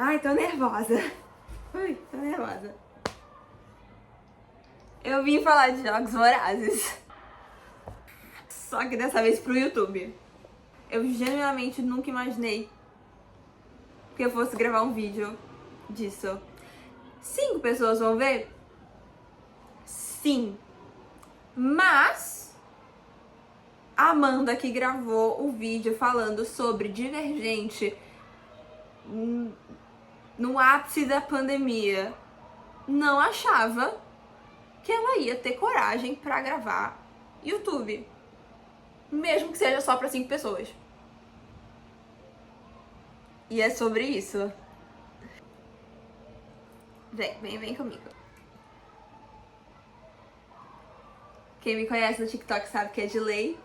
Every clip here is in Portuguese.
Ai, tô nervosa. Ui, tô nervosa. Eu vim falar de Jogos Vorazes. Só que dessa vez pro YouTube. Eu genuinamente nunca imaginei que eu fosse gravar um vídeo disso. 5 pessoas vão ver? Sim. Mas a Amanda, que gravou o vídeo falando sobre Divergente no ápice da pandemia, não achava que ela ia ter coragem pra gravar YouTube. Mesmo que seja só pra 5 pessoas. E é sobre isso. Vem comigo. Quem me conhece no TikTok sabe que é de lei.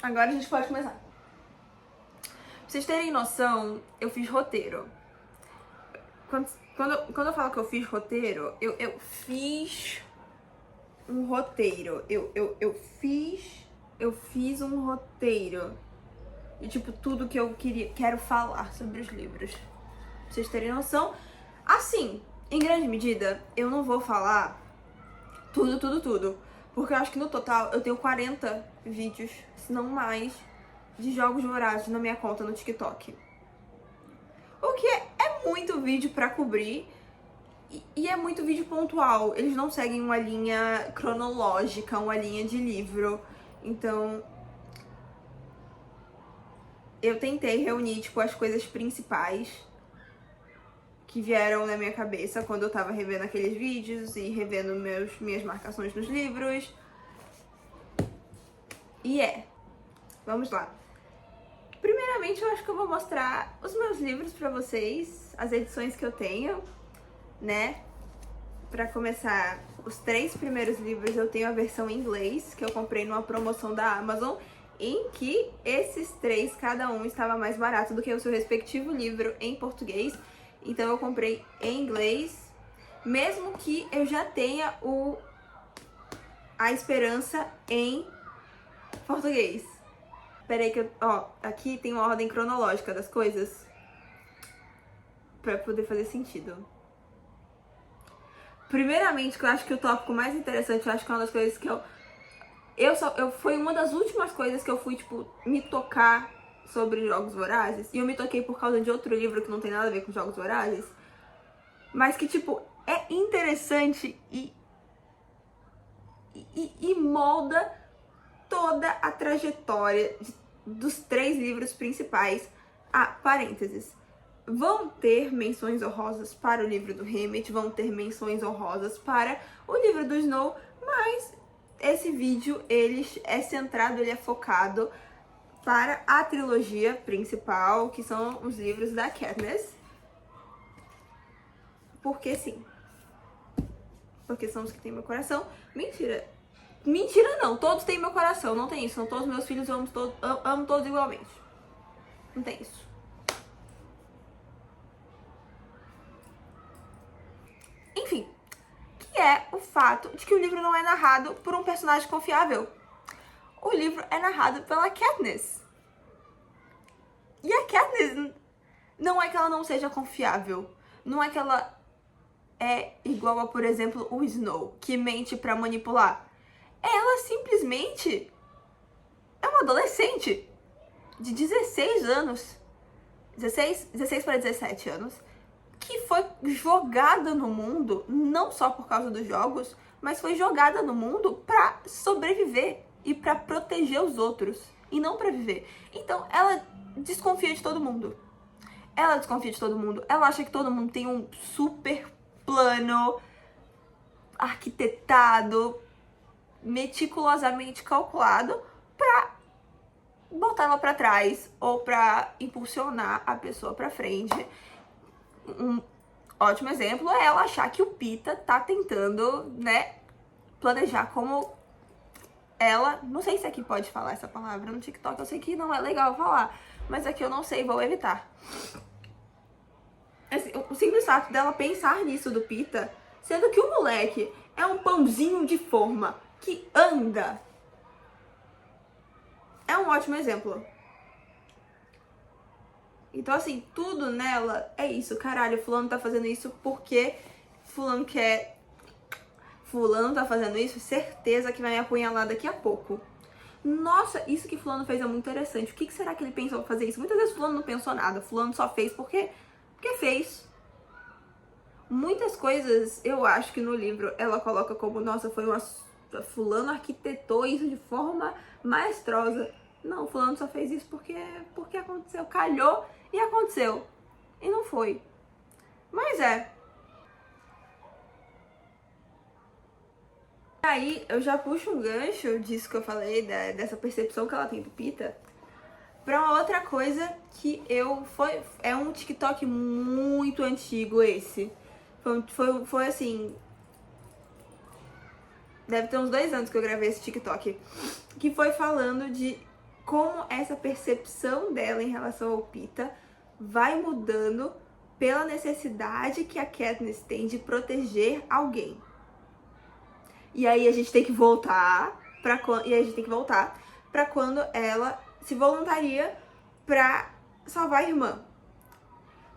Agora a gente pode começar. Pra vocês terem noção, eu fiz roteiro. Quando eu falo que eu fiz roteiro, eu fiz um roteiro. Eu fiz um roteiro. E tipo, tudo que eu quero falar sobre os livros. Pra vocês terem noção. Assim, em grande medida, eu não vou falar tudo. Porque eu acho que no total eu tenho 40 vídeos, se não mais, de Jogos Vorazes na minha conta no TikTok. O que é muito vídeo pra cobrir e é muito vídeo pontual. Eles não seguem uma linha cronológica, uma linha de livro. Então, eu tentei reunir, tipo, as coisas principais que vieram na minha cabeça quando eu tava revendo aqueles vídeos e revendo minhas marcações nos livros. Vamos lá. Primeiramente, eu acho que eu vou mostrar os meus livros pra vocês, as edições que eu tenho, né? Pra começar, os 3 primeiros livros eu tenho a versão em inglês, que eu comprei numa promoção da Amazon, em que esses 3, cada um, estava mais barato do que o seu respectivo livro em português. Então eu comprei em inglês, mesmo que eu já tenha A Esperança em português. Peraí que aqui tem uma ordem cronológica das coisas pra poder fazer sentido. Primeiramente, que eu acho que o tópico mais interessante, eu acho que é uma das coisas que foi uma das últimas coisas que eu fui, tipo, me tocar sobre Jogos Vorazes. E eu me toquei por causa de outro livro que não tem nada a ver com Jogos Vorazes. Mas que, tipo, é interessante e molda toda a trajetória dos 3 livros principais. Parênteses. Vão ter menções honrosas para o livro do Hammett, vão ter menções honrosas para o livro do Snow, mas esse vídeo, ele é centrado, ele é focado para a trilogia principal, que são os livros da Katniss. Porque sim. Porque são os que têm meu coração. Mentira. Mentira não, todos têm meu coração, não tem isso. São todos meus filhos, eu amo todos igualmente. Não tem isso. Enfim, que é o fato de que o livro não é narrado por um personagem confiável. O livro é narrado pela Katniss. E a Katniss não é que ela não seja confiável. Não é que ela é igual a, por exemplo, o Snow, que mente pra manipular. Ela simplesmente é uma adolescente de 16 anos. 16 para 17 anos. Que foi jogada no mundo, não só por causa dos jogos, mas foi jogada no mundo pra sobreviver e pra proteger os outros, e não pra viver. Então, ela desconfia de todo mundo. Ela desconfia de todo mundo. Ela acha que todo mundo tem um super plano arquitetado, meticulosamente calculado pra botar ela pra trás ou pra impulsionar a pessoa pra frente. Um ótimo exemplo é ela achar que o Pita tá tentando, né, planejar como ela, não sei se aqui pode falar essa palavra no TikTok, eu sei que não é legal falar, mas aqui eu não sei, vou evitar. Assim, o simples fato dela pensar nisso do Pita, sendo que o moleque é um pãozinho de forma que anda, é um ótimo exemplo. Então, assim, tudo nela é isso. Caralho, fulano tá fazendo isso porque fulano quer... Fulano tá fazendo isso, certeza que vai me apunhalar daqui a pouco. Nossa, isso que fulano fez é muito interessante. O que será que ele pensou pra fazer isso? Muitas vezes fulano não pensou nada. Fulano só fez porque fez. Muitas coisas, eu acho que no livro ela coloca como, nossa, foi uma... Fulano arquitetou isso de forma maestrosa. Não, fulano só fez isso porque aconteceu. Calhou e aconteceu. E não foi. Mas é. Aí eu já puxo um gancho disso que eu falei, dessa percepção que ela tem do Pita, pra uma outra coisa que é um TikTok muito antigo esse. Foi assim... Deve ter uns 2 anos que eu gravei esse TikTok. Que foi falando de como essa percepção dela em relação ao Pita vai mudando pela necessidade que a Katniss tem de proteger alguém. E aí a gente tem que voltar pra quando ela se voluntaria pra salvar a irmã.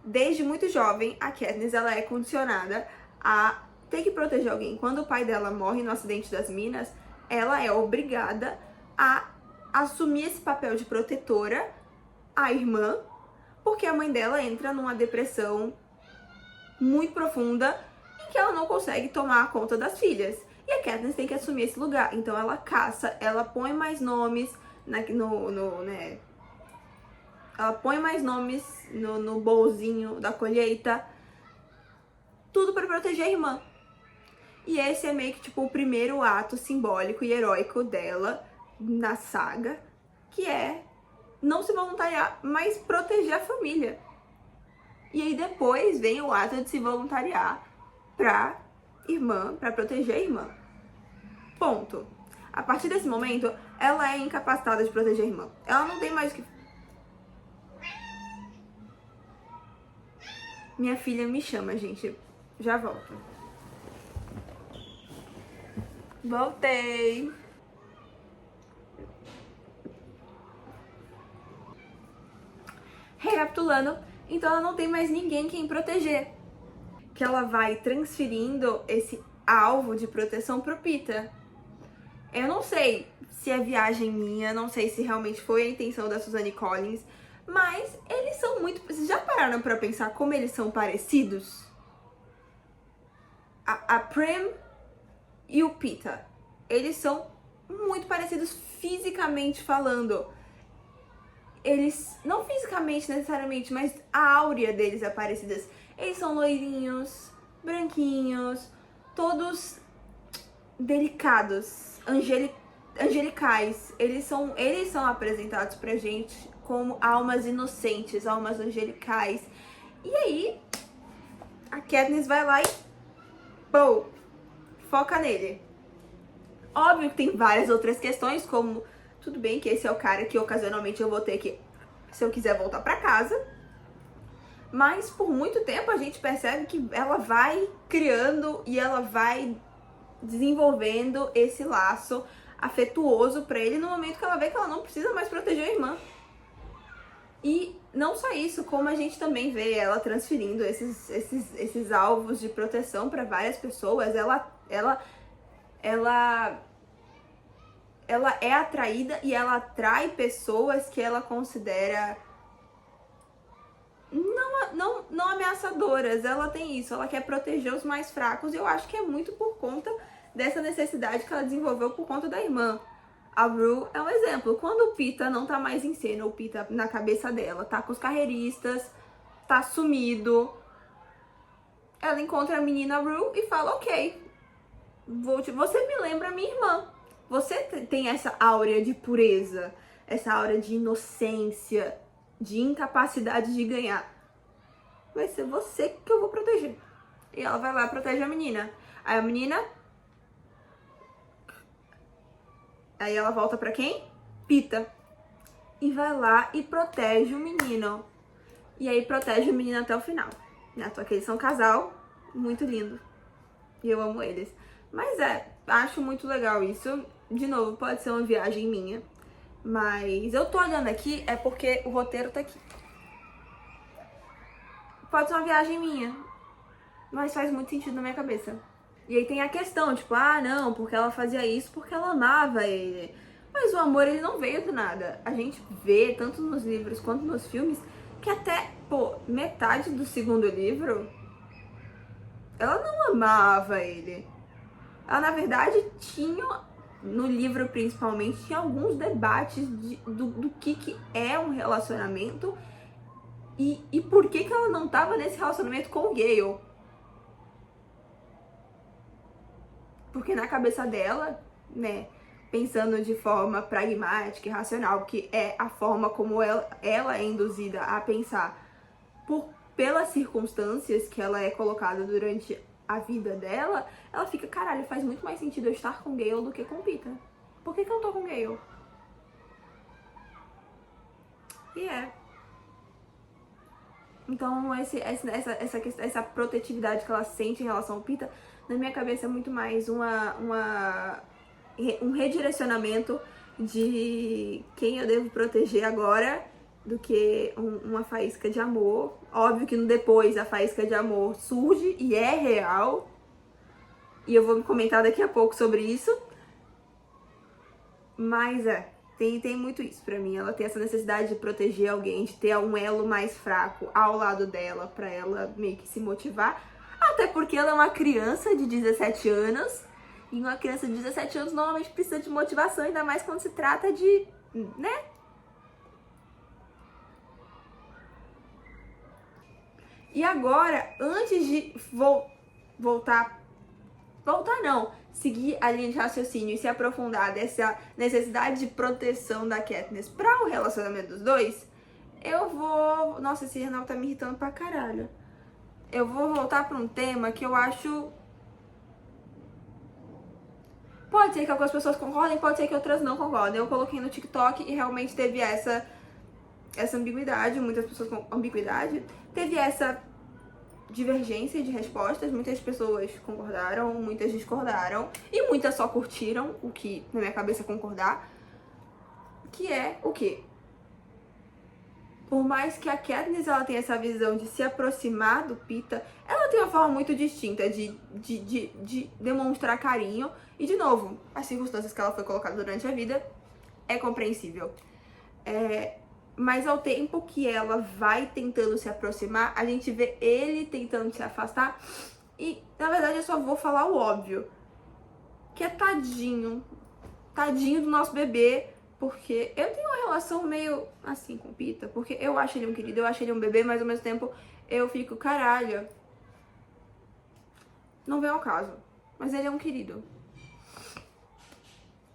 Desde muito jovem, a Katniss ela é condicionada a ter que proteger alguém. Quando o pai dela morre no acidente das minas, ela é obrigada a assumir esse papel de protetora à irmã, porque a mãe dela entra numa depressão muito profunda em que ela não consegue tomar conta das filhas. E a Katniss tem que assumir esse lugar. Então ela caça, ela põe mais nomes ela põe mais nomes no bolzinho da colheita. Tudo pra proteger a irmã. E esse é meio que tipo o primeiro ato simbólico e heróico dela na saga, que é não se voluntariar, mas proteger a família. E aí depois vem o ato de se voluntariar pra proteger a irmã. Ponto. A partir desse momento, ela é incapacitada de proteger a irmã. Ela não tem mais o que... Minha filha me chama, gente. Já volto. Voltei. Recapitulando, então ela não tem mais ninguém quem proteger. Que ela vai transferindo esse alvo de proteção pro Pita. Eu não sei se é viagem minha, não sei se realmente foi a intenção da Suzanne Collins, mas eles são muito... Vocês já pararam pra pensar como eles são parecidos? A Prim e o Pita, eles são muito parecidos fisicamente falando. Eles, não fisicamente necessariamente, mas a áurea deles é parecida. Eles são loirinhos, branquinhos, todos delicados, angelicais. Eles são apresentados pra gente como almas inocentes, almas angelicais. E aí, a Katniss vai lá e pô, foca nele. Óbvio que tem várias outras questões, como tudo bem que esse é o cara que ocasionalmente eu vou ter que, se eu quiser voltar pra casa. Mas por muito tempo a gente percebe que ela vai criando e ela vai desenvolvendo esse laço afetuoso pra ele no momento que ela vê que ela não precisa mais proteger a irmã. E não só isso, como a gente também vê ela transferindo esses alvos de proteção pra várias pessoas. Ela é atraída e ela atrai pessoas que ela considera não ameaçadoras. Ela tem isso, ela quer proteger os mais fracos, e eu acho que é muito por conta dessa necessidade que ela desenvolveu por conta da irmã. A Rue é um exemplo. Quando o Pita não tá mais em cena, o Pita na cabeça dela tá com os carreiristas, tá sumido, ela encontra a menina Rue e fala, ok, você me lembra a minha irmã. Você tem essa áurea de pureza, essa áurea de inocência, de incapacidade de ganhar. Vai ser você que eu vou proteger. E ela vai lá e protege a menina. Aí a menina Aí ela volta pra quem? Peeta. E vai lá e protege o menino. E aí protege o menino até o final. Né? Só que eles são um casal muito lindo. E eu amo eles. Mas acho muito legal isso. De novo, pode ser uma viagem minha. Mas eu tô olhando aqui, é porque o roteiro tá aqui. Pode ser uma viagem minha. Mas faz muito sentido na minha cabeça. E aí tem a questão, tipo, ah, não, porque ela fazia isso porque ela amava ele. Mas o amor, ele não veio do nada. A gente vê, tanto nos livros quanto nos filmes, que até, metade do segundo livro, ela não amava ele. Ela, na verdade, tinha, no livro principalmente, tinha alguns debates do que é um relacionamento e por que ela não tava nesse relacionamento com o Gale. Porque na cabeça dela, né, pensando de forma pragmática e racional, que é a forma como ela é induzida a pensar pelas circunstâncias que ela é colocada durante a vida dela, ela fica, caralho, faz muito mais sentido eu estar com Gale do que com Peeta. Por que eu não tô com Gale? E Então, essa protetividade que ela sente em relação ao Peeta, na minha cabeça é muito mais um redirecionamento de quem eu devo proteger agora do que uma faísca de amor. Óbvio que no depois a faísca de amor surge e é real. E eu vou comentar daqui a pouco sobre isso. Mas tem muito isso pra mim. Ela tem essa necessidade de proteger alguém, de ter um elo mais fraco ao lado dela pra ela meio que se motivar. Até porque ela é uma criança de 17 anos. E uma criança de 17 anos normalmente precisa de motivação, ainda mais quando se trata de, né? E agora, antes de seguir a linha de raciocínio e se aprofundar dessa necessidade de proteção da Katniss para o relacionamento dos dois, eu vou... Nossa, esse jornal tá me irritando pra caralho. Eu vou voltar pra um tema que eu acho... Pode ser que algumas pessoas concordem, pode ser que outras não concordem. Eu coloquei no TikTok e realmente teve essa ambiguidade, muitas pessoas com ambiguidade. Teve essa divergência de respostas, muitas pessoas concordaram, muitas discordaram e muitas só curtiram, o que na minha cabeça é concordar, que é o quê? Por mais que a Katniss ela tenha essa visão de se aproximar do Peeta, ela tem uma forma muito distinta de demonstrar carinho. E, de novo, as circunstâncias que ela foi colocada durante a vida é compreensível. Mas ao tempo que ela vai tentando se aproximar, a gente vê ele tentando se afastar. E, na verdade, eu só vou falar o óbvio. Que é tadinho. Tadinho do nosso bebê. Porque eu tenho uma relação meio assim com o Peeta. Porque eu acho ele um querido, eu acho ele um bebê, mas ao mesmo tempo eu fico, caralho. Não vem ao caso. Mas ele é um querido.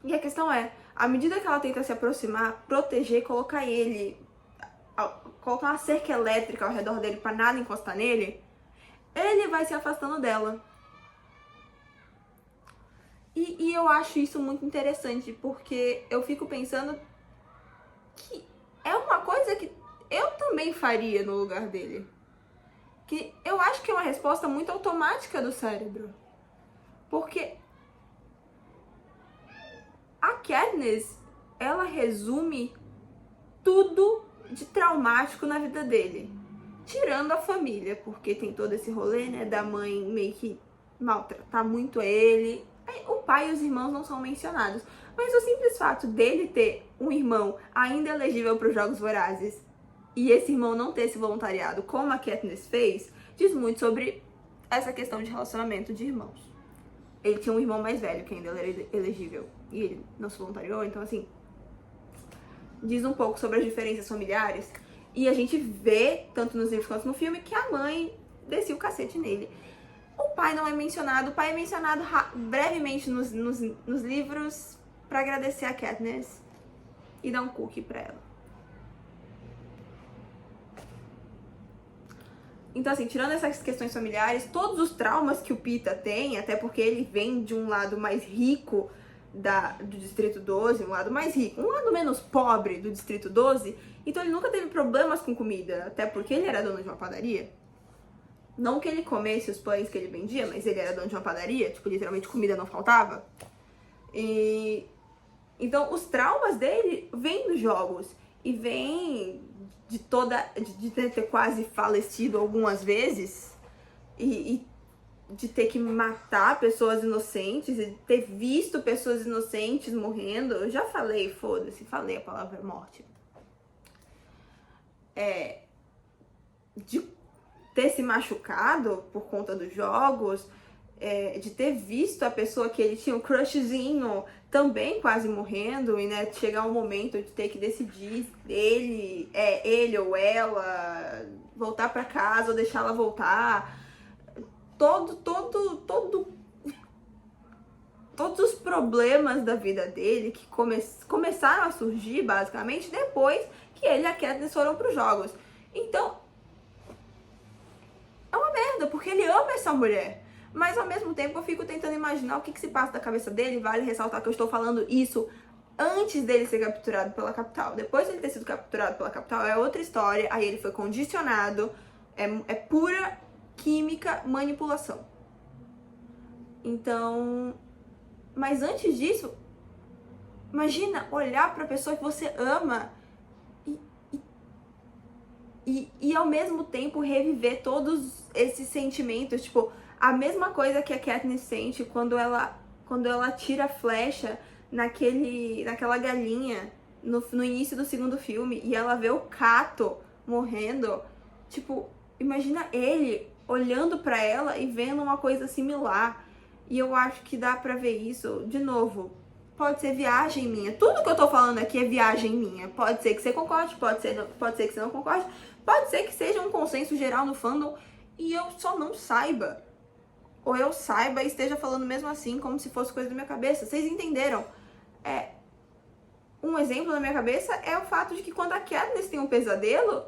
E a questão é, à medida que ela tenta se aproximar, proteger, colocar uma cerca elétrica ao redor dele pra nada encostar nele, ele vai se afastando dela. E eu acho isso muito interessante, porque eu fico pensando que é uma coisa que eu também faria no lugar dele. Que eu acho que é uma resposta muito automática do cérebro. Porque a Katniss, ela resume tudo de traumático na vida dele. Tirando a família, porque tem todo esse rolê, né, da mãe meio que maltratar muito ele. O pai e os irmãos não são mencionados. Mas o simples fato dele ter um irmão ainda elegível para os Jogos Vorazes e esse irmão não ter esse voluntariado como a Katniss fez, diz muito sobre essa questão de relacionamento de irmãos. Ele tinha um irmão mais velho que ainda era elegível e ele não se voluntariou, então assim, diz um pouco sobre as diferenças familiares. E a gente vê, tanto nos livros quanto no filme, que a mãe descia o cacete nele. O pai não é mencionado, o pai é mencionado brevemente nos livros pra agradecer a Katniss e dar um cookie pra ela. Então, assim, tirando essas questões familiares, todos os traumas que o Peeta tem, até porque ele vem de um lado mais rico do Distrito 12, um lado mais rico, um lado menos pobre do Distrito 12, então ele nunca teve problemas com comida, até porque ele era dono de uma padaria. Não que ele comesse os pães que ele vendia, mas ele era dono de uma padaria, tipo, literalmente comida não faltava. E então os traumas dele vêm dos jogos e vêm de ter quase falecido algumas vezes e de ter que matar pessoas inocentes e ter visto pessoas inocentes morrendo. Eu já falei, foda-se, falei a palavra morte. De ter se machucado por conta dos jogos, de ter visto a pessoa que ele tinha um crushzinho também quase morrendo, e né, chegar um momento de ter que decidir ele ou ela, voltar pra casa ou deixar ela voltar. Todos os problemas da vida dele que começaram a surgir basicamente depois que ele e a Katniss foram pros jogos. Então, é uma merda, porque ele ama essa mulher. Mas ao mesmo tempo eu fico tentando imaginar o que se passa da cabeça dele. Vale ressaltar que eu estou falando isso antes dele ser capturado pela capital. Depois de ele ter sido capturado pela capital é outra história. Aí ele foi condicionado. É pura química, manipulação. Então... Mas antes disso, imagina olhar pra pessoa que você ama e ao mesmo tempo reviver todos esses sentimentos. Tipo, a mesma coisa que a Katniss sente quando ela tira a flecha naquela galinha no início do segundo filme e ela vê o Cato morrendo. Tipo, imagina ele olhando pra ela e vendo uma coisa similar. E eu acho que dá pra ver isso, de novo, pode ser viagem minha. Tudo que eu tô falando aqui é viagem minha. Pode ser que você concorde, pode ser que você não concorde, pode ser que seja um consenso geral no fandom e eu só não saiba. Ou eu saiba e esteja falando mesmo assim, como se fosse coisa da minha cabeça. Vocês entenderam? Um exemplo na minha cabeça é o fato de que quando a Katniss tem um pesadelo,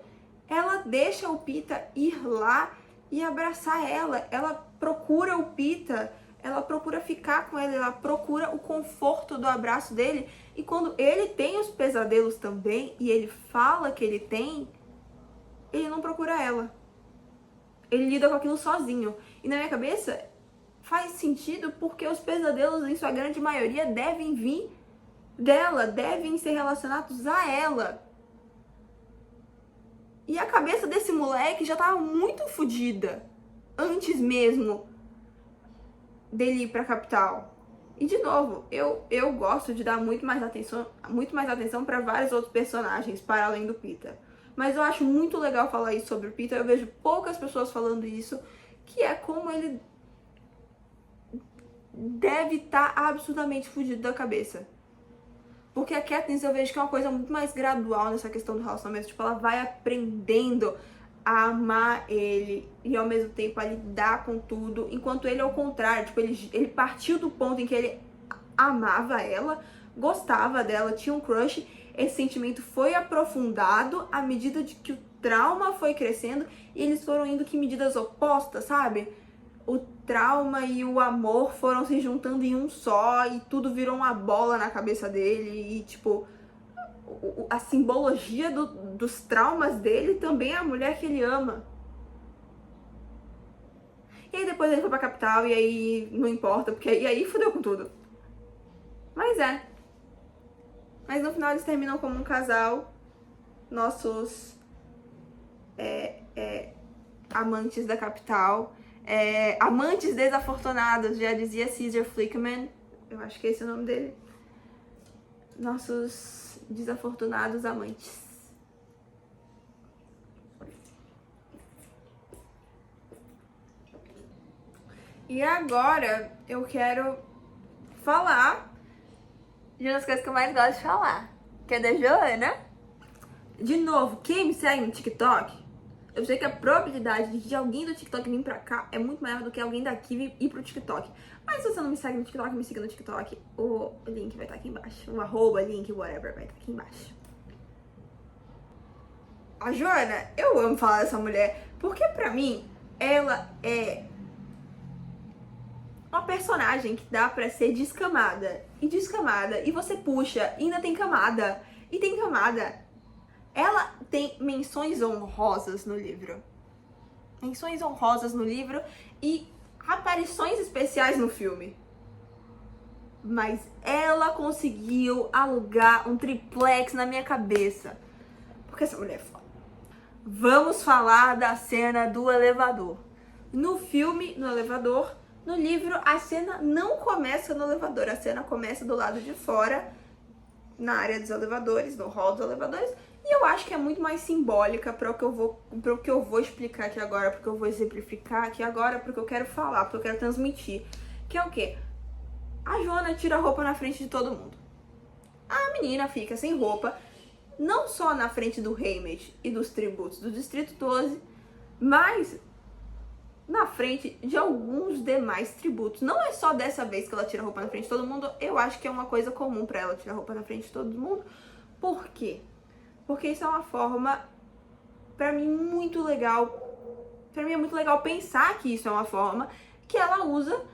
ela deixa o Peeta ir lá e abraçar ela. Ela procura o Peeta, ela procura ficar com ele, ela procura o conforto do abraço dele. E quando ele tem os pesadelos também, e ele fala que ele tem, ele não procura ela. Ele lida com aquilo sozinho. E na minha cabeça, faz sentido porque os pesadelos, em sua grande maioria, devem vir dela, devem ser relacionados a ela. E a cabeça desse moleque já tava muito fodida antes mesmo dele ir pra capital. E de novo, eu gosto de dar muito mais atenção para vários outros personagens para além do Peeta. Mas eu acho muito legal falar isso sobre o Peeta. Eu vejo poucas pessoas falando isso, que é como ele deve estar absolutamente fudido da cabeça. Porque a Katniss eu vejo que é uma coisa muito mais gradual nessa questão do relacionamento. Tipo, ela vai aprendendo a amar ele e ao mesmo tempo a lidar com tudo. Enquanto ele, ao contrário, tipo, ele partiu do ponto em que ele amava ela, gostava dela, tinha um crush. Esse sentimento foi aprofundado à medida de que o trauma foi crescendo e eles foram indo que medidas opostas, sabe? O trauma e o amor foram se juntando em um só e tudo virou uma bola na cabeça dele. E, tipo, a simbologia dos traumas dele também é a mulher que ele ama. E aí depois ele foi pra capital e aí não importa, porque aí fudeu com tudo. Mas no final eles terminam como um casal. Nossos amantes da capital. Amantes desafortunados, já dizia Caesar Flickman. Eu acho que esse é o nome dele. Nossos desafortunados amantes. E agora eu quero falar de uma das coisas que eu mais gosto de falar, que é da Joana. De novo, quem me segue no TikTok, eu sei que a probabilidade de alguém do TikTok vir pra cá é muito maior do que alguém daqui ir pro TikTok. Mas se você não me segue no TikTok, me siga no TikTok. O link vai estar aqui embaixo. O arroba, link, whatever, vai estar aqui embaixo. A Joana, eu amo falar dessa mulher, porque pra mim, ela é uma personagem que dá pra ser descamada, e você puxa, e ainda tem camada, e tem camada. Ela tem menções honrosas no livro. Menções honrosas no livro e aparições especiais no filme. Mas ela conseguiu alugar um triplex na minha cabeça. Porque essa mulher é foda. Vamos falar da cena do elevador. No filme, no elevador, no livro, a cena não começa no elevador. A cena começa do lado de fora, na área dos elevadores, no hall dos elevadores. E eu acho que é muito mais simbólica para o que eu vou explicar aqui agora, porque eu vou exemplificar aqui agora, porque eu quero falar, porque eu quero transmitir. Que é o quê? A Joana tira a roupa na frente de todo mundo. A menina fica sem roupa, não só na frente do Haymitch e dos tributos do Distrito 12, mas na frente de alguns demais tributos. Não é só dessa vez que ela tira a roupa na frente de todo mundo, eu acho que é uma coisa comum para ela tirar a roupa na frente de todo mundo. Por quê? Porque isso é uma forma, pra mim, muito legal. Pra mim é muito legal pensar que isso é uma forma que ela usa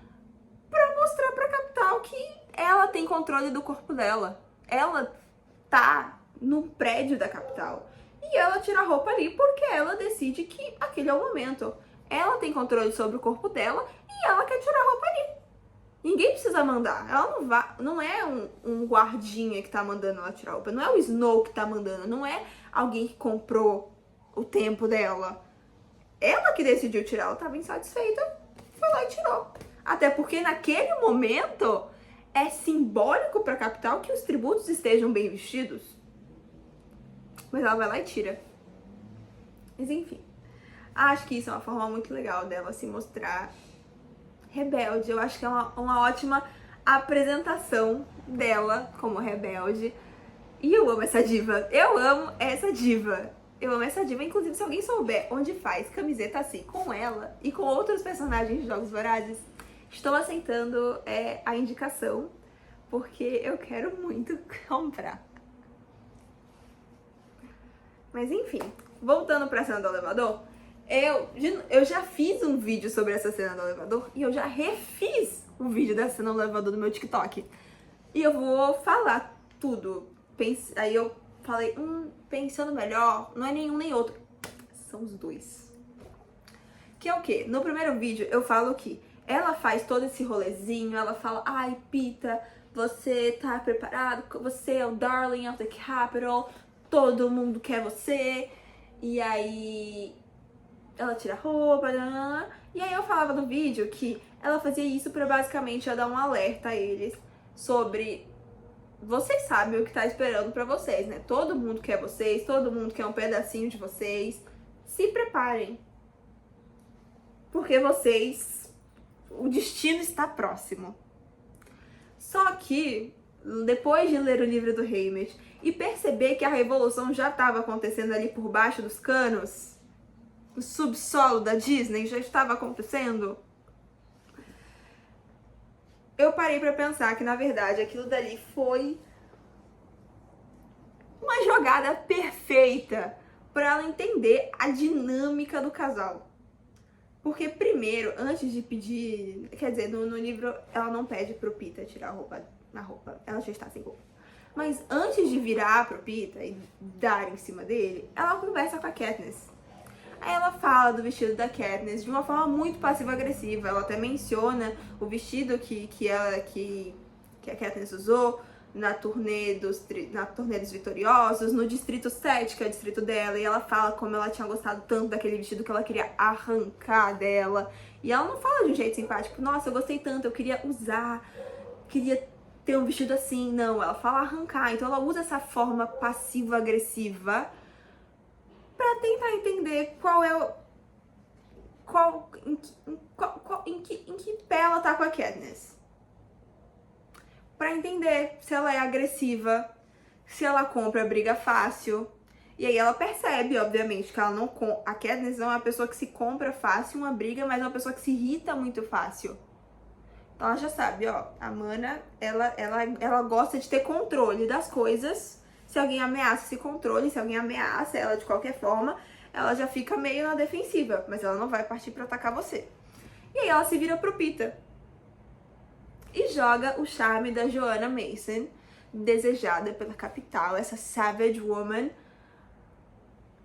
pra mostrar pra capital que ela tem controle do corpo dela. Ela tá no prédio da capital. E ela tira a roupa ali porque ela decide que aquele é o momento. Ela tem controle sobre o corpo dela e ela quer tirar a roupa ali. Ninguém precisa mandar. Ela não é um guardinha que tá mandando ela tirar a roupa. Não é o Snow que tá mandando. Não é alguém que comprou o tempo dela. Ela que decidiu tirar. Ela tava insatisfeita. Foi lá e tirou. Até porque naquele momento é simbólico pra capital que os tributos estejam bem vestidos. Mas ela vai lá e tira. Mas enfim. Acho que isso é uma forma muito legal dela se mostrar rebelde. Eu acho que é uma ótima apresentação dela como rebelde. E eu amo essa diva. Eu amo essa diva. Eu amo essa diva. Inclusive, se alguém souber onde faz camiseta assim com ela e com outros personagens de Jogos Vorazes, estou aceitando a indicação, porque eu quero muito comprar. Mas enfim, voltando pra cena do elevador, eu já fiz um vídeo sobre essa cena do elevador e eu já refiz o vídeo da cena do elevador do meu TikTok. E eu vou falar tudo. Aí eu falei, pensando melhor, não é nenhum nem outro. São os dois. Que é o quê? No primeiro vídeo eu falo que ela faz todo esse rolezinho, ela fala, ai, Peeta, você tá preparado? Você é o darling of the capital, todo mundo quer você. E aí ela tira a roupa, e aí eu falava no vídeo que ela fazia isso pra basicamente dar um alerta a eles sobre vocês sabem o que tá esperando pra vocês, né? Todo mundo quer vocês, todo mundo quer um pedacinho de vocês. Se preparem. Porque o destino está próximo. Só que, depois de ler o livro do Haymitch e perceber que a revolução já estava acontecendo ali por baixo dos canos, o subsolo da Disney já estava acontecendo, eu parei pra pensar que, na verdade, aquilo dali foi uma jogada perfeita para ela entender a dinâmica do casal. Porque primeiro, antes de pedir... Quer dizer, no livro ela não pede pro Peeta tirar a roupa na roupa. Ela já está sem roupa. Mas antes de virar pro Peeta e dar em cima dele, ela conversa com a Katniss. Aí ela fala do vestido da Katniss de uma forma muito passiva-agressiva. Ela até menciona o vestido que a Katniss usou na turnê dos Vitoriosos, no Distrito 7, que é o distrito dela, e ela fala como ela tinha gostado tanto daquele vestido que ela queria arrancar dela. E ela não fala de um jeito simpático, nossa, eu gostei tanto, eu queria usar, queria ter um vestido assim. Não, ela fala arrancar. Então ela usa essa forma passiva-agressiva pra tentar entender em que pé ela tá com a Katniss. Pra entender se ela é agressiva, se ela compra briga fácil. E aí ela percebe, obviamente, que a Katniss não é uma pessoa que se compra fácil uma briga, mas é uma pessoa que se irrita muito fácil. Então ela já sabe, ó, a Mana, ela gosta de ter controle das coisas. Se alguém ameaça esse controle, se alguém ameaça ela de qualquer forma, ela já fica meio na defensiva, mas ela não vai partir pra atacar você. E aí ela se vira pro Peeta. e joga o charme da Joanna Mason, desejada pela capital, essa savage woman,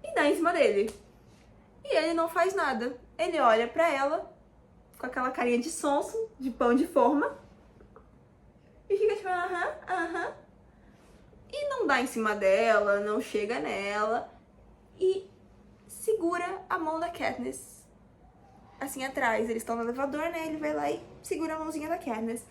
e dá em cima dele. E ele não faz nada. Ele olha pra ela com aquela carinha de sonso, de pão de forma, e fica tipo, aham. E não dá em cima dela, não chega nela, e segura a mão da Katniss assim atrás. Eles estão no elevador, né? Ele vai lá e segura a mãozinha da Katniss.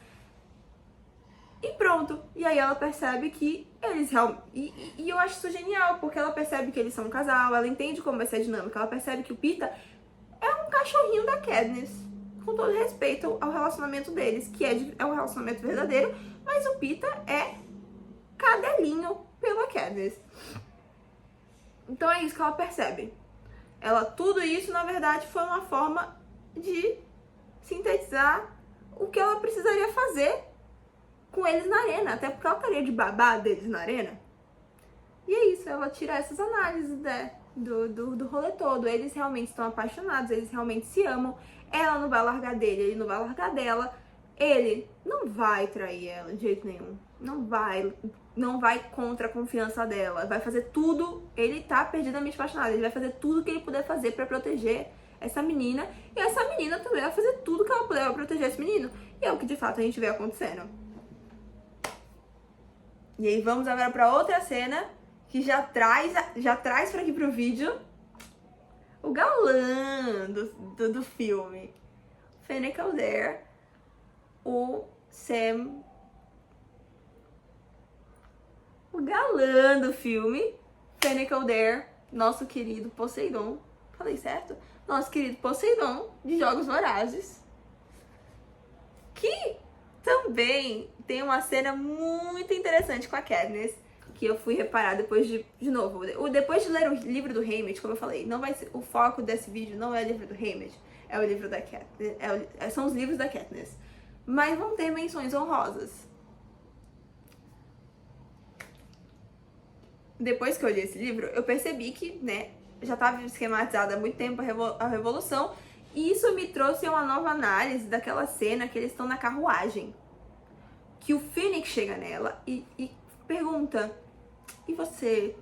E pronto. E aí ela percebe que eles realmente... E eu acho isso genial, porque ela percebe que eles são um casal, ela entende como vai ser a dinâmica, ela percebe que o Peeta é um cachorrinho da Katniss, com todo respeito ao relacionamento deles, que é um relacionamento verdadeiro, mas o Peeta é cadelinho pela Katniss. Então é isso que ela percebe. Tudo isso, na verdade, foi uma forma de sintetizar o que ela precisaria fazer com eles na arena, até porque ela estaria de babá deles na arena. E é isso, ela tira essas análises, né, do rolê todo. Eles realmente estão apaixonados, eles realmente se amam. Ela não vai largar dele, ele não vai largar dela. Ele não vai trair ela de jeito nenhum. Não vai contra a confiança dela. Vai fazer tudo, ele tá perdidamente apaixonado. Ele vai fazer tudo que ele puder fazer pra proteger essa menina. E essa menina também vai fazer tudo que ela puder pra proteger esse menino. E é o que de fato a gente vê acontecendo. E aí vamos agora pra outra cena que já traz pra aqui pro vídeo o galã do filme. Fennec Alder, o Sam, o galã do filme, Fennec Alder, nosso querido Poseidon, falei certo? Nosso querido Poseidon de Jogos Vorazes, que também tem uma cena muito interessante com a Katniss, que eu fui reparar depois de novo, depois de ler o livro do Haymitch, como eu falei, não vai ser, o foco desse vídeo não é o livro do Haymitch, é o livro da Katniss, são os livros da Katniss, mas vão ter menções honrosas. Depois que eu li esse livro, eu percebi que, né, já estava esquematizada há muito tempo a Revolução, e isso me trouxe uma nova análise daquela cena que eles estão na carruagem. Que o Finnick chega nela e pergunta: e você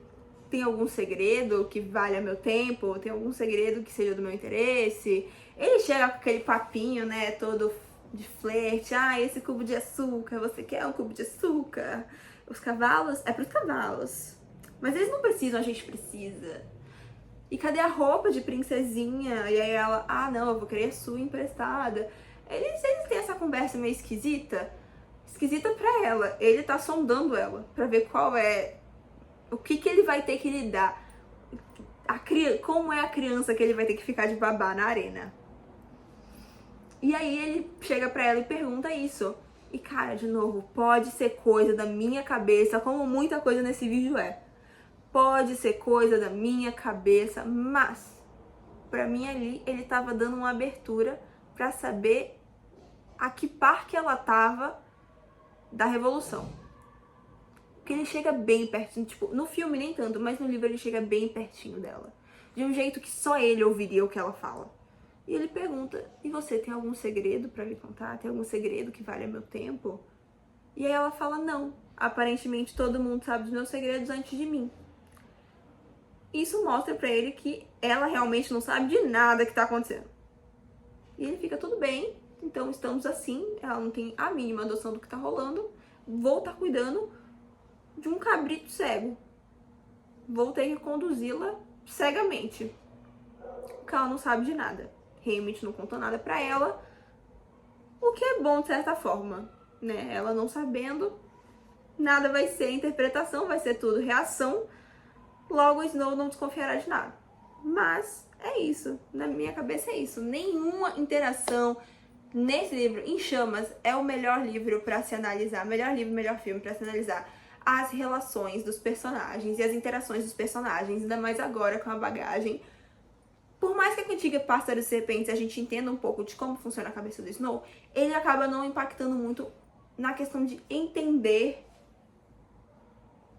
tem algum segredo que valha meu tempo? Tem algum segredo que seja do meu interesse? Ele chega com aquele papinho, né, todo de flerte. Ah, esse cubo de açúcar, você quer um cubo de açúcar? Os cavalos? É pros cavalos. Mas eles não precisam, a gente precisa. E cadê a roupa de princesinha? E aí ela, ah não, eu vou querer a sua emprestada. Eles têm essa conversa meio esquisita pra ela. Ele tá sondando ela pra ver qual é, o que ele vai ter que lidar, como é a criança que ele vai ter que ficar de babá na arena. E aí ele chega pra ela e pergunta isso. E cara, de novo, pode ser coisa da minha cabeça, como muita coisa nesse vídeo é. Pode ser coisa da minha cabeça, mas pra mim ali ele tava dando uma abertura pra saber a que par que ela tava da Revolução. Porque ele chega bem pertinho, tipo, no filme nem tanto, mas no livro ele chega bem pertinho dela. De um jeito que só ele ouviria o que ela fala. E ele pergunta, e você tem algum segredo pra me contar? Tem algum segredo que valha meu tempo? E aí ela fala, não. Aparentemente todo mundo sabe dos meus segredos antes de mim. Isso mostra pra ele que ela realmente não sabe de nada que tá acontecendo. E ele fica, tudo bem, então estamos assim, ela não tem a mínima noção do que tá rolando, vou estar cuidando de um cabrito cego. Vou ter que conduzi-la cegamente, porque ela não sabe de nada. Haymitch não contou nada pra ela, o que é bom de certa forma, né? Ela não sabendo, nada vai ser interpretação, vai ser tudo reação, logo Snow não desconfiará de nada. Mas é isso, na minha cabeça é isso. Nenhuma interação nesse livro, Em Chamas, é o melhor livro pra se analisar, melhor livro, melhor filme pra se analisar as relações dos personagens e as interações dos personagens, ainda mais agora com a bagagem. Por mais que a Cantiga Pássaro e Serpentes a gente entenda um pouco de como funciona a cabeça do Snow, ele acaba não impactando muito na questão de entender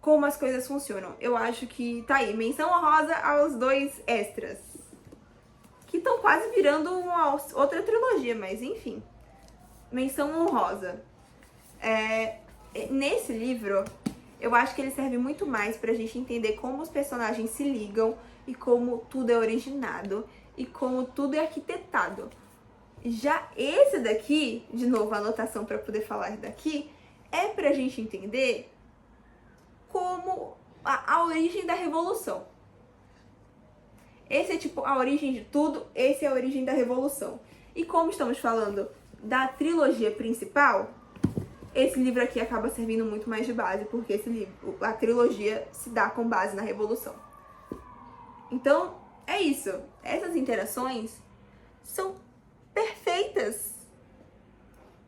como as coisas funcionam. Eu acho que tá aí, menção honrosa aos dois extras, que estão quase virando uma outra trilogia, mas enfim. Menção honrosa. Nesse livro, eu acho que ele serve muito mais pra gente entender como os personagens se ligam e como tudo é originado e como tudo é arquitetado. Já esse daqui, de novo, a anotação para poder falar daqui, é pra gente entender como a origem da revolução. Esse é tipo a origem de tudo, esse é a origem da revolução. E como estamos falando da trilogia principal, esse livro aqui acaba servindo muito mais de base, porque esse livro, a trilogia se dá com base na revolução. Então, é isso. Essas interações são perfeitas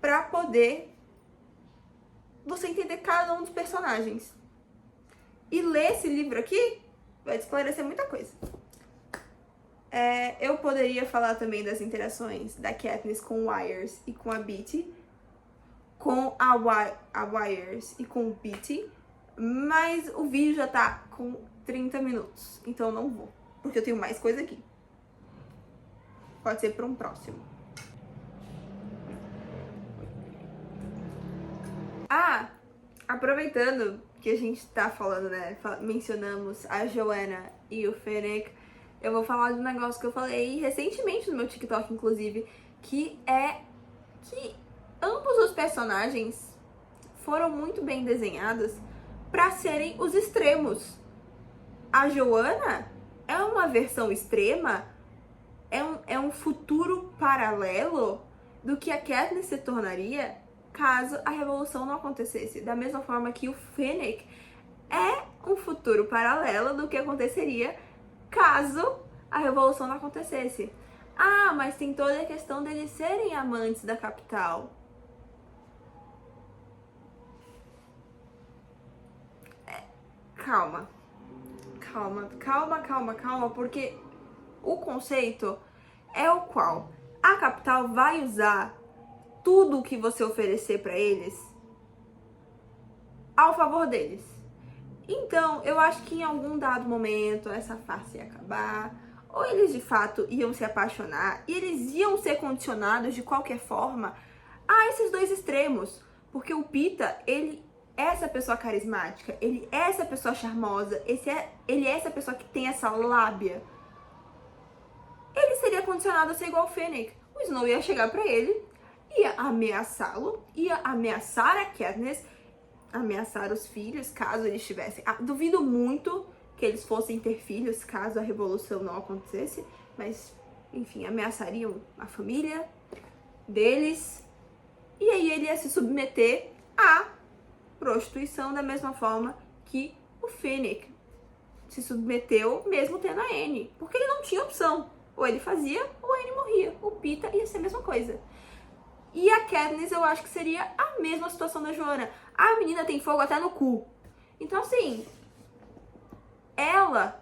para poder você entender cada um dos personagens. E ler esse livro aqui vai te esclarecer muita coisa. Eu poderia falar também das interações da Katniss com o Wires e com a Beetee, com a Wires e com o Beetee, mas o vídeo já tá com 30 minutos, então não vou, porque eu tenho mais coisa aqui. Pode ser para um próximo. Aproveitando que a gente tá falando, né, mencionamos a Joanna e o Fennec, eu vou falar de um negócio que eu falei recentemente no meu TikTok, inclusive, que é que ambos os personagens foram muito bem desenhados para serem os extremos. A Joanna é uma versão extrema, é um futuro paralelo do que a Katniss se tornaria caso a revolução não acontecesse. Da mesma forma que o Fennec é um futuro paralelo do que aconteceria caso a revolução não acontecesse. Mas tem toda a questão deles serem amantes da capital. Calma, porque o conceito é o qual a capital vai usar tudo o que você oferecer para eles ao favor deles. Então, eu acho que em algum dado momento essa farsa ia acabar, ou eles de fato iam se apaixonar e eles iam ser condicionados de qualquer forma a esses dois extremos, porque o Peeta, ele é essa pessoa carismática, ele é essa pessoa charmosa, ele é essa pessoa que tem essa lábia. Ele seria condicionado a ser igual ao Fennec. O Snow ia chegar pra ele, ia ameaçá-lo, ia ameaçar a Katniss, ameaçar os filhos, caso eles tivessem... duvido muito que eles fossem ter filhos, caso a revolução não acontecesse, mas, enfim, ameaçariam a família deles, e aí ele ia se submeter à prostituição da mesma forma que o Fennec se submeteu mesmo tendo a Anne, porque ele não tinha opção. Ou ele fazia, ou a Anne morria. O Peeta ia ser a mesma coisa. E a Katniss, eu acho que seria a mesma situação da Joanna. A menina tem fogo até no cu. Então, assim, ela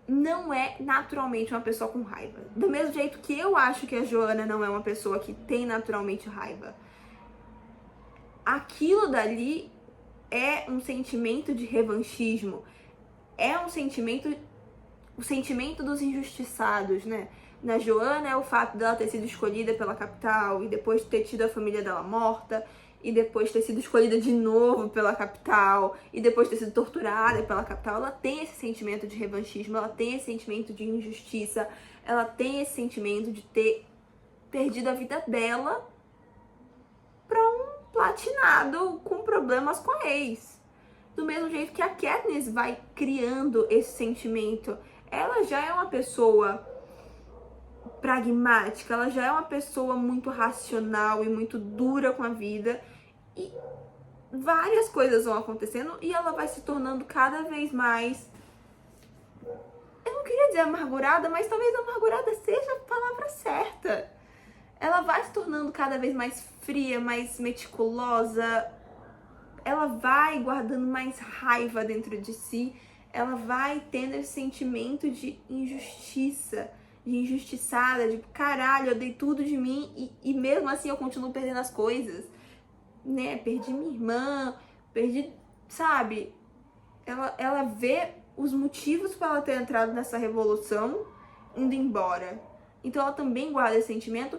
não é naturalmente uma pessoa com raiva. Do mesmo jeito que eu acho que a Joanna não é uma pessoa que tem naturalmente raiva. Aquilo dali é um sentimento de revanchismo. É um sentimento... O sentimento dos injustiçados, né? Na Joanna é o fato dela ter sido escolhida pela capital e depois ter tido a família dela morta e depois ter sido escolhida de novo pela capital e depois ter sido torturada pela capital. Ela tem esse sentimento de revanchismo, ela tem esse sentimento de injustiça, ela tem esse sentimento de ter perdido a vida dela pra um platinado com problemas com a ex. Do mesmo jeito que a Katniss vai criando esse sentimento. Ela já é uma pessoa pragmática, ela já é uma pessoa muito racional e muito dura com a vida, e várias coisas vão acontecendo e ela vai se tornando cada vez mais, eu não queria dizer amargurada, mas talvez amargurada seja a palavra certa. Ela vai se tornando cada vez mais fria, mais meticulosa, ela vai guardando mais raiva dentro de si, ela vai tendo esse sentimento de injustiça, de injustiçada, de caralho, eu dei tudo de mim e mesmo assim eu continuo perdendo as coisas, né? Perdi minha irmã, perdi, sabe? Ela vê os motivos para ela ter entrado nessa revolução indo embora. Então ela também guarda esse sentimento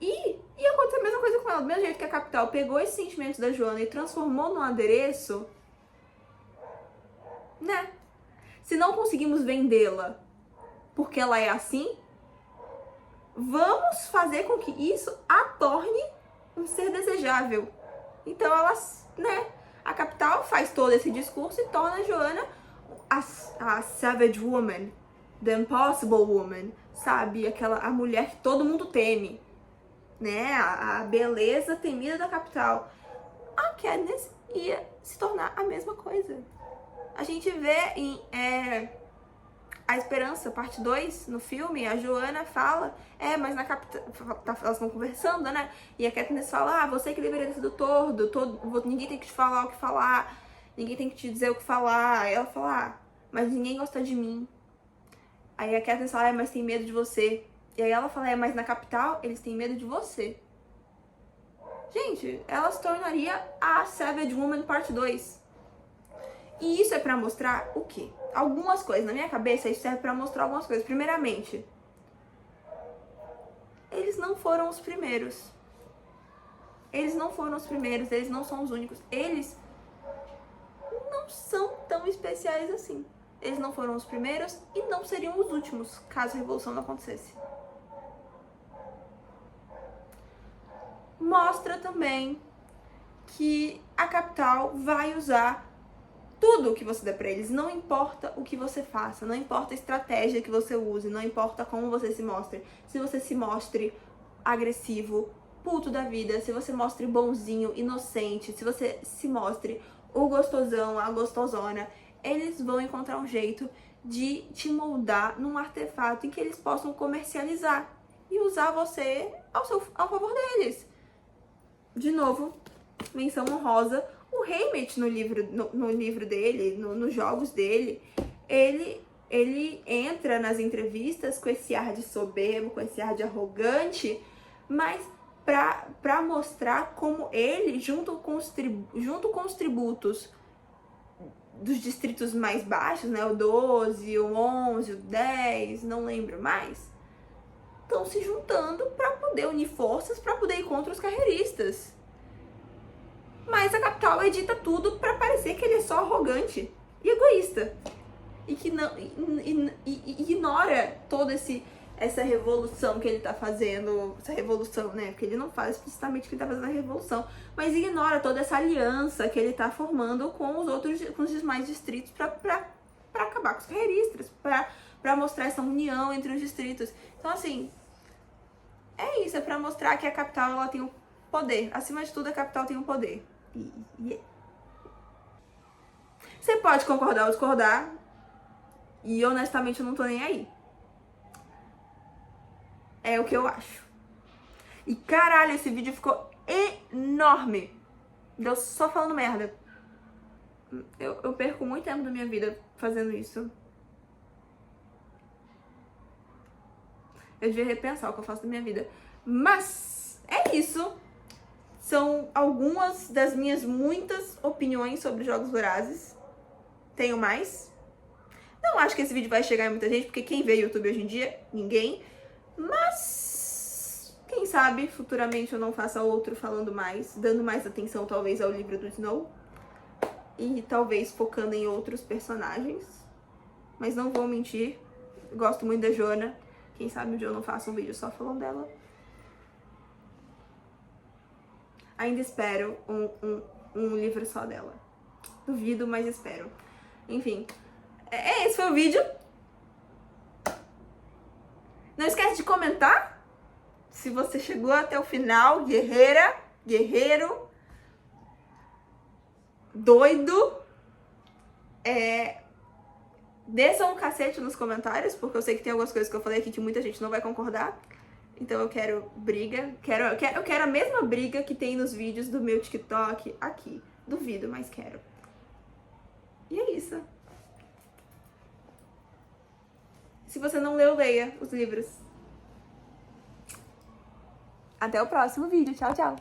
E aconteceu a mesma coisa com ela. Do mesmo jeito que a Capital pegou esses sentimentos da Joana e transformou num adereço, né? Se não conseguimos vendê-la porque ela é assim, vamos fazer com que isso a torne um ser desejável. Então ela, né? A Capital faz todo esse discurso e torna a Joana a Savage Woman, the Impossible Woman, sabe? A mulher que todo mundo teme, né? A beleza temida da Capital. A Katniss ia se tornar a mesma coisa. A gente vê em A Esperança, parte 2, no filme, a Joana fala, mas na Capital, elas estão conversando, né? E a Katniss fala, você que deveria ter sido tordo, ninguém tem que te falar o que falar, ninguém tem que te dizer o que falar. Aí ela fala, mas ninguém gosta de mim. Aí a Katniss fala, mas tem medo de você. E aí ela fala, mas na Capital eles têm medo de você. Gente, ela se tornaria a Savage Woman parte 2. E isso é pra mostrar o quê? Algumas coisas. Na minha cabeça, isso serve pra mostrar algumas coisas. Primeiramente, eles não foram os primeiros. Eles não foram os primeiros, eles não são os únicos. Eles não são tão especiais assim. Eles não foram os primeiros e não seriam os últimos, caso a revolução não acontecesse. Mostra também que a Capital vai usar tudo o que você der pra eles, não importa o que você faça, não importa a estratégia que você use, não importa como você se mostre. Se você se mostre agressivo, puto da vida, se você mostre bonzinho, inocente, se você se mostre o gostosão, a gostosona, eles vão encontrar um jeito de te moldar num artefato em que eles possam comercializar e usar você ao favor deles. De novo, menção honrosa, o Haymitch no livro dele, nos jogos dele, ele entra nas entrevistas com esse ar de soberbo, com esse ar de arrogante, mas pra mostrar como ele, junto com os tributos dos distritos mais baixos, né, o 12, o 11, o 10, não lembro mais, estão se juntando para poder unir forças, para poder ir contra os carreiristas. Mas a Capital edita tudo para parecer que ele é só arrogante e egoísta. E que não ignora toda essa revolução que ele tá fazendo. Essa revolução, né? Porque ele não fala explicitamente que ele tá fazendo a revolução. Mas ignora toda essa aliança que ele tá formando com os demais distritos para acabar com os carreiristas. Para mostrar essa união entre os distritos. Então, assim, é isso. É para mostrar que a Capital, ela tem o poder. Acima de tudo, a Capital tem o poder. Você pode concordar ou discordar, e honestamente eu não tô nem aí. É o que eu acho. E caralho, esse vídeo ficou enorme. Deu só falando merda. Eu perco muito tempo da minha vida fazendo isso. Eu devia repensar o que eu faço da minha vida. Mas é isso. São algumas das minhas muitas opiniões sobre Jogos Vorazes. Tenho mais. Não acho que esse vídeo vai chegar em muita gente, porque quem vê YouTube hoje em dia? Ninguém. Mas, quem sabe, futuramente eu não faça outro falando mais, dando mais atenção talvez ao livro do Snow. E talvez focando em outros personagens. Mas não vou mentir, gosto muito da Joana. Quem sabe um dia eu não faço um vídeo só falando dela. Ainda espero um livro só dela. Duvido, mas espero. Enfim, esse foi o vídeo. Não esquece de comentar se você chegou até o final, guerreira, guerreiro, doido. Desça um cacete nos comentários, porque eu sei que tem algumas coisas que eu falei aqui que muita gente não vai concordar. Então eu quero briga, eu quero a mesma briga que tem nos vídeos do meu TikTok aqui. Duvido, mas quero. E é isso. Se você não leu, leia os livros. Até o próximo vídeo. Tchau, tchau.